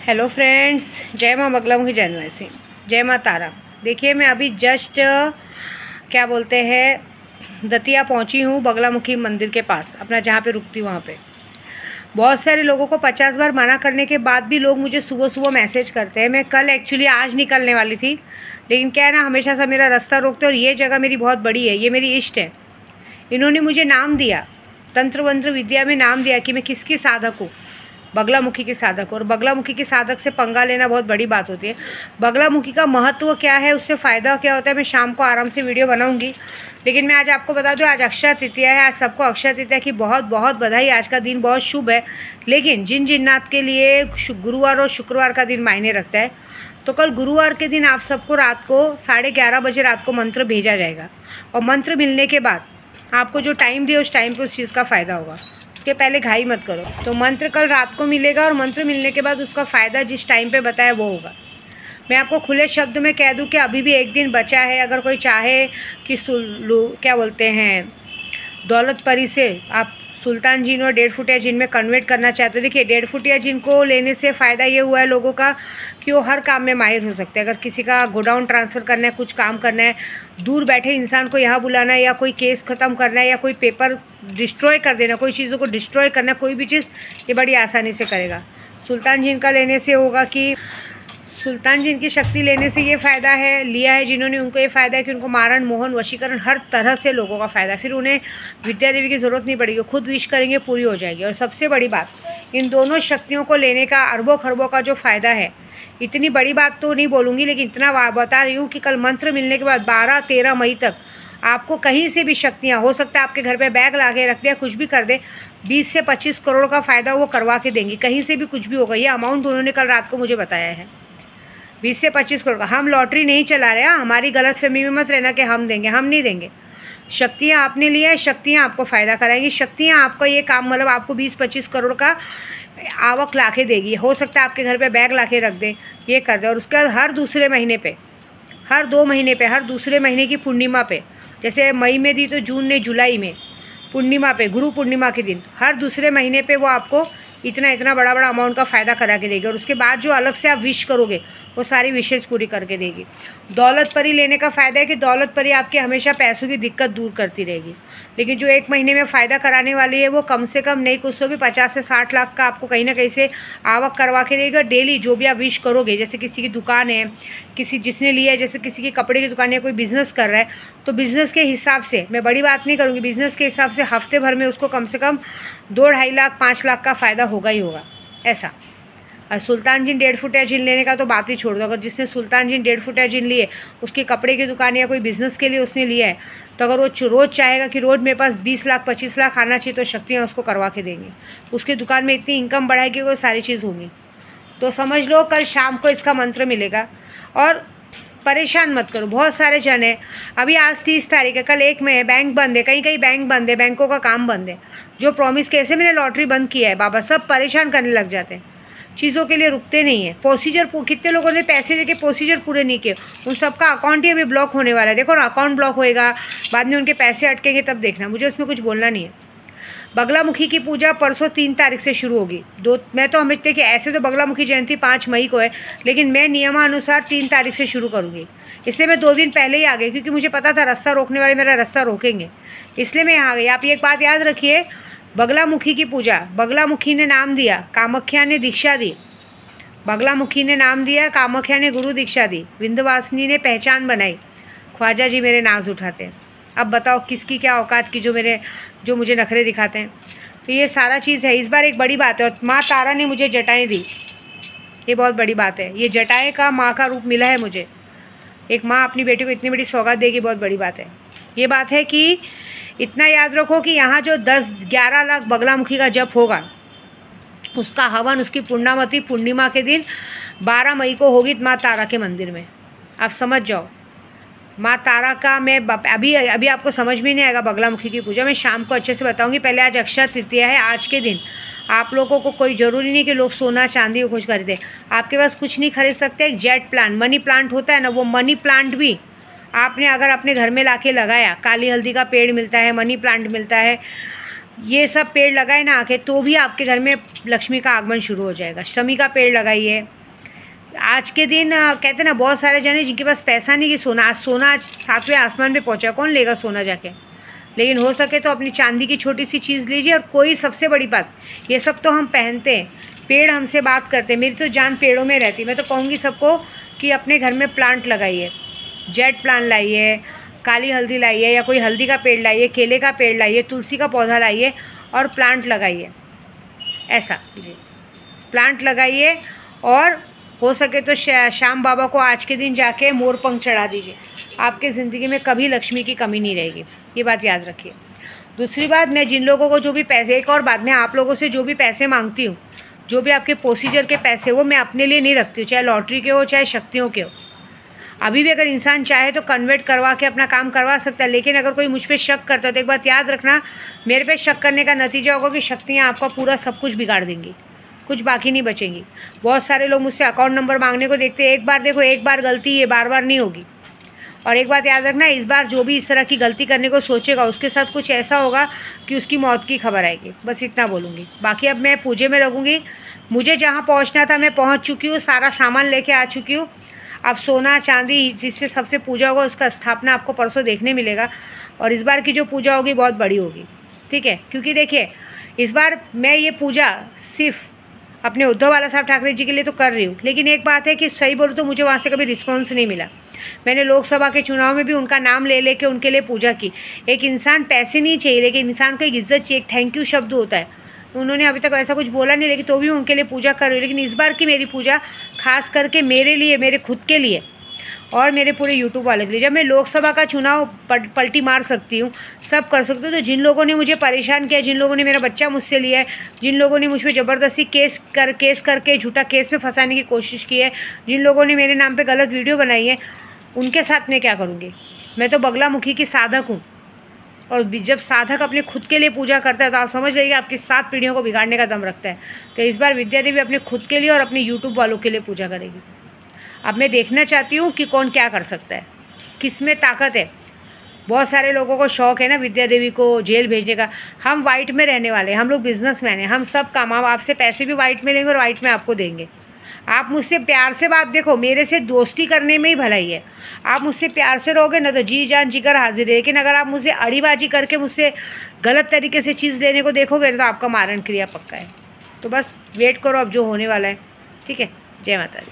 Hello friends, जय माँ बगलामुखी जन्मवासी, जय माँ तारा। देखिए, मैं अभी जस्ट क्या बोलते हैं दतिया पहुँची हूँ, बगलामुखी मंदिर के पास, अपना जहाँ पे रुकती हूँ वहाँ पे। बहुत सारे लोगों को 50 बार मना करने के बाद भी लोग मुझे सुबह सुबह मैसेज करते हैं। मैं कल एक्चुअली आज निकलने वाली थी, लेकिन क्या है ना, हमेशा से मेरा रास्ता रोकते। और ये जगह मेरी बहुत बड़ी है, ये मेरी इष्ट है। इन्होंने मुझे नाम दिया, तंत्र वंत्र विद्या में नाम दिया कि मैं किसकी साधक हूँ, बगलामुखी की साधक। और बगलामुखी की साधक से पंगा लेना बहुत बड़ी बात होती है। बगलामुखी का महत्व क्या है, उससे फ़ायदा क्या होता है, मैं शाम को आराम से वीडियो बनाऊंगी। लेकिन मैं आज आपको बता दूं, आज अक्षय तृतीया है। आज सबको अक्षय तृतीया की बहुत बहुत बधाई। आज का दिन बहुत शुभ है, लेकिन जिन जिन्नात के लिए गुरुवार और शुक्रवार का दिन मायने रखता है, तो कल गुरुवार के दिन आप सबको रात को 11:30 बजे रात को मंत्र भेजा जाएगा। और मंत्र मिलने के बाद आपको जो टाइम दिया उस टाइम पर उस चीज़ का फ़ायदा होगा। उसके पहले घाई मत करो। तो मंत्र कल रात को मिलेगा और मंत्र मिलने के बाद उसका फ़ायदा जिस टाइम पे बताया वो होगा। मैं आपको खुले शब्द में कह दूं कि अभी भी एक दिन बचा है। अगर कोई चाहे कि क्या बोलते हैं दौलत परी से आप सुल्तान जिन और 1.5 फुटिया जिन में कन्वर्ट करना चाहते हो। देखिए, 1.5 फुटिया जिन को लेने से फ़ायदा ये हुआ है लोगों का कि वो हर काम में माहिर हो सकते हैं। अगर किसी का गोडाउन ट्रांसफ़र करना है, कुछ काम करना है, दूर बैठे इंसान को यहाँ बुलाना है, या कोई केस ख़त्म करना है, या कोई पेपर डिस्ट्रॉय कर देना, कोई चीज़ों को डिस्ट्रॉय करना, कोई भी चीज़, ये बड़ी आसानी से करेगा। सुल्तान जिन का लेने से होगा कि सुल्तान जिन की शक्ति लेने से ये फ़ायदा है, लिया है जिन्होंने, उनको ये फ़ायदा है कि उनको मारण मोहन वशीकरण हर तरह से लोगों का फ़ायदा। फिर उन्हें विद्या देवी की ज़रूरत नहीं पड़ेगी, खुद विश करेंगे पूरी हो जाएगी। और सबसे बड़ी बात, इन दोनों शक्तियों को लेने का अरबों खरबों का जो फ़ायदा है, इतनी बड़ी बात तो नहीं बोलूँगी, लेकिन इतना बता रही हूँ कि कल मंत्र मिलने के बाद 12-13 मई तक आपको कहीं से भी शक्तियाँ, हो सकता है आपके घर पे बैग ला के रख दिया, कुछ भी कर दे, 20 से 25 करोड़ का फ़ायदा वो करवा के देंगी। कहीं से भी कुछ भी होगा। ये अमाउंट उन्होंने कल रात को मुझे बताया है, 20 से 25 करोड़ का। हम लॉटरी नहीं चला रहे हैं, हमारी गलतफहमी में मत रहना कि हम देंगे, हम नहीं देंगे। शक्तियाँ आपने लिया है, शक्तियाँ आपको फ़ायदा कराएंगी। शक्तियाँ आपका ये काम, मतलब आपको 20-25 करोड़ का आवक ला के देगी। हो सकता है आपके घर पे बैग ला के रख दे, ये कर दे। और उसके बाद हर दूसरे महीने पे, हर 2 महीने पे, हर दूसरे महीने की पूर्णिमा पे, जैसे मई में दी तो जून ने जुलाई में पूर्णिमा पे, गुरु पूर्णिमा के दिन, हर दूसरे महीने पे वो आपको इतना इतना बड़ा बड़ा अमाउंट का फ़ायदा करा के देगी। और उसके बाद जो अलग से आप विश करोगे वो सारी विशेष पूरी करके देगी। दौलत परी लेने का फ़ायदा है कि दौलत परी आपके हमेशा पैसों की दिक्कत दूर करती रहेगी। लेकिन जो 1 महीने में फ़ायदा कराने वाली है वो कम से कम नहीं कुछ तो भी 50 से 60 लाख का आपको कहीं ना कहीं से आवक करवा के देगी। और डेली जो भी आप विश करोगे, जैसे किसी की दुकान है, किसी जिसने लिया है, जैसे किसी की कपड़े की दुकान है, कोई बिज़नेस कर रहा है, तो बिज़नेस के हिसाब से, मैं बड़ी बात नहीं करूँगी, बिज़नेस के हिसाब से हफ्ते भर में उसको कम से कम 2-2.5 लाख 5 लाख का फ़ायदा होगा ही होगा, ऐसा। और सुल्तान जिन 1.5 फुटिया जिन लेने का तो बात ही छोड़ दो। अगर जिसने सुल्तान जिन 1.5 फुटिया जिन लिए, उसकी कपड़े की दुकान या कोई बिज़नेस के लिए उसने लिया है, तो अगर वो रोज़ चाहेगा कि रोज़ मेरे पास 20 लाख 25 लाख आना चाहिए, तो शक्तियाँ उसको करवा के देंगी। उसकी दुकान में इतनी इनकम बढ़ाएगी, वो सारी चीज़ होंगी। तो समझ लो कल शाम को इसका मंत्र मिलेगा। और परेशान मत करो, बहुत सारे जन हैं। अभी आज 30 तारीख है, कल 1 मई है, बैंक बंद है, कहीं कहीं बैंक बंद है, बैंकों का काम बंद है। जो प्रॉमिस कैसे मैंने लॉटरी बंद किया है बाबा, सब परेशान करने लग जाते हैं, चीज़ों के लिए रुकते नहीं हैं। प्रोसीजर, कितने लोगों ने पैसे देके प्रोसीजर पूरे नहीं किए, उन सबका अकाउंट ही अभी ब्लॉक होने वाला है। देखो ना, अकाउंट ब्लॉक होएगा, बाद में उनके पैसे अटकेंगे, तब देखना। मुझे उसमें कुछ बोलना नहीं है। बगलामुखी की पूजा परसों 3 तारीख से शुरू होगी। मैं तो हमेशा कि ऐसे तो बगलामुखी जयंती 5 मई को है, लेकिन मैं नियमानुसार 3 तारीख से शुरू करूँगी। इसलिए मैं 2 दिन पहले ही आ गई, क्योंकि मुझे पता था रास्ता रोकने वाले मेरा रास्ता रोकेंगे, इसलिए मैं यहाँ आ गई। आप एक बात याद रखिए, बगलामुखी की पूजा, बगलामुखी ने नाम दिया, कामाख्या ने दीक्षा दी। बगलामुखी ने नाम दिया, कामाख्या ने गुरु दीक्षा दी, विंध्यवासिनी ने पहचान बनाई, ख्वाजा जी मेरे नाज उठाते हैं। अब बताओ किसकी क्या औकात की जो मुझे नखरे दिखाते हैं। तो ये सारा चीज़ है। इस बार एक बड़ी बात है, और माँ तारा ने मुझे जटाएँ दी, ये बहुत बड़ी बात है। ये जटाएँ का माँ का रूप मिला है मुझे। एक माँ अपनी बेटी को इतनी बड़ी सौगात देगी, बहुत बड़ी बात है। ये बात है कि इतना याद रखो कि यहाँ जो 10-11 लाख बगलामुखी का जप होगा, उसका हवन, उसकी पूर्णामती पूर्णिमा के दिन 12 मई को होगी माँ तारा के मंदिर में। आप समझ जाओ, माँ तारा का मैं अभी आपको समझ में नहीं आएगा। बगलामुखी की पूजा मैं शाम को अच्छे से बताऊंगी। पहले आज अक्षय तृतीया है। आज के दिन आप लोगों को कोई ज़रूरी नहीं कि लोग सोना चांदी को कुछ खरीदें। आपके पास कुछ नहीं खरीद सकते। एक जेट प्लांट, मनी प्लांट होता है ना, वो मनी प्लांट भी आपने अगर अपने घर में लाके लगाया, काली हल्दी का पेड़ मिलता है, मनी प्लांट मिलता है, ये सब पेड़ लगाए ना आके तो भी आपके घर में लक्ष्मी का आगमन शुरू हो जाएगा। शमी का पेड़ लगाइए। आज के दिन कहते हैं ना, बहुत सारे जने जिनके पास पैसा नहीं कि सोना, आज सोना आज 7वें आसमान पे पहुंचा, कौन लेगा सोना जाके। लेकिन हो सके तो अपनी चांदी की छोटी सी चीज़ लीजिए। और कोई सबसे बड़ी बात, ये सब तो हम पहनते हैं, पेड़ हमसे बात करते हैं। मेरी तो जान पेड़ों में रहती है। मैं तो कहूँगी सबको कि अपने घर में प्लांट लगाइए। जेड प्लांट लाइए, काली हल्दी लाइए, या कोई हल्दी का पेड़ लाइए, केले का पेड़ लाइए, तुलसी का पौधा लाइए और प्लांट लगाइए। ऐसा जी, प्लांट लगाइए। और हो सके तो श्याम बाबा को आज के दिन जाके मोर पंख चढ़ा दीजिए। आपके ज़िंदगी में कभी लक्ष्मी की कमी नहीं रहेगी, ये बात याद रखिए। दूसरी बात, मैं जिन लोगों को जो भी पैसे, एक और बात, मैं आप लोगों से जो भी पैसे मांगती हूँ, जो भी आपके प्रोसीजर के पैसे, वो मैं अपने लिए नहीं रखती हूँ, चाहे लॉटरी के हो चाहे शक्तियों के हो। अभी भी अगर इंसान चाहे तो कन्वर्ट करवा के अपना काम करवा सकता है। लेकिन अगर कोई मुझ पर शक करता है तो एक बात याद रखना, मेरे पे शक करने का नतीजा होगा कि शक्तियाँ आपका पूरा सब कुछ बिगाड़ देंगी, कुछ बाकी नहीं बचेंगी। बहुत सारे लोग मुझसे अकाउंट नंबर मांगने को देखते हैं। एक बार देखो, एक बार गलती, ये बार बार नहीं होगी। और एक बात याद रखना, इस बार जो भी इस तरह की गलती करने को सोचेगा उसके साथ कुछ ऐसा होगा कि उसकी मौत की खबर आएगी। बस इतना बोलूँगी। बाकी अब मैं पूजे में लगूँगी। मुझे जहाँ पहुँचना था मैं पहुँच चुकी हूँ, सारा सामान लेके आ चुकी हूँ। अब सोना चांदी जिससे सबसे पूजा होगा उसका स्थापना आपको परसों देखने मिलेगा। और इस बार की जो पूजा होगी बहुत बड़ी होगी, ठीक है। क्योंकि देखिए, इस बार मैं ये पूजा सिर्फ अपने उद्धव बाला साहब ठाकरे जी के लिए तो कर रही हूँ। लेकिन एक बात है कि सही बोलूँ तो मुझे वहाँ से कभी रिस्पॉन्स नहीं मिला। मैंने लोकसभा के चुनाव में भी उनका नाम ले लेके उनके लिए पूजा की। एक इंसान पैसे नहीं चाहिए, लेकिन इंसान को एक इज्जत चाहिए, एक थैंक यू शब्द होता है। उन्होंने अभी तक ऐसा कुछ बोला नहीं, लेकिन तो भी उनके लिए पूजा कर रही हूँ। लेकिन इस बार की मेरी पूजा खास करके मेरे लिए, मेरे खुद के लिए और मेरे पूरे यूट्यूब वालों के लिए। जब मैं लोकसभा का चुनाव पलटी मार सकती हूँ, सब कर सकती हूँ, तो जिन लोगों ने मुझे परेशान किया, जिन लोगों ने मेरा बच्चा मुझसे लिया है, जिन लोगों ने मुझ पर ज़बरदस्ती केस करके झूठा केस में फंसाने की कोशिश की है, जिन लोगों ने मेरे नाम पर गलत वीडियो बनाई है, उनके साथ मैं क्या करूँगी। मैं तो बगलामुखी की साधक हूँ। और जब साधक अपने खुद के लिए पूजा करता है तो आप समझ जाइए आपकी 7 पीढ़ियों को बिगाड़ने का दम रखता है। तो इस बार विद्या देवी अपने खुद के लिए और अपने यूट्यूब वालों के लिए पूजा करेगी। अब मैं देखना चाहती हूँ कि कौन क्या कर सकता है, किस में ताकत है। बहुत सारे लोगों को शौक़ है ना विद्या देवी को जेल भेजने का। हम वाइट में रहने वाले हैं, हम लोग बिजनेसमैन हैं, हम सब काम, हम आपसे पैसे भी वाइट में लेंगे और वाइट में आपको देंगे। आप मुझसे प्यार से बात, देखो मेरे से दोस्ती करने में ही भलाई है। आप मुझसे प्यार से रहोगे ना तो जी जान जिगर हाजिर है। लेकिन अगर आप मुझसे अड़ीबाजी करके मुझसे गलत तरीके से चीज़ लेने को देखोगे ना तो आपका मारण क्रिया पक्का है। तो बस वेट करो अब जो होने वाला है, ठीक है। जय माता दी।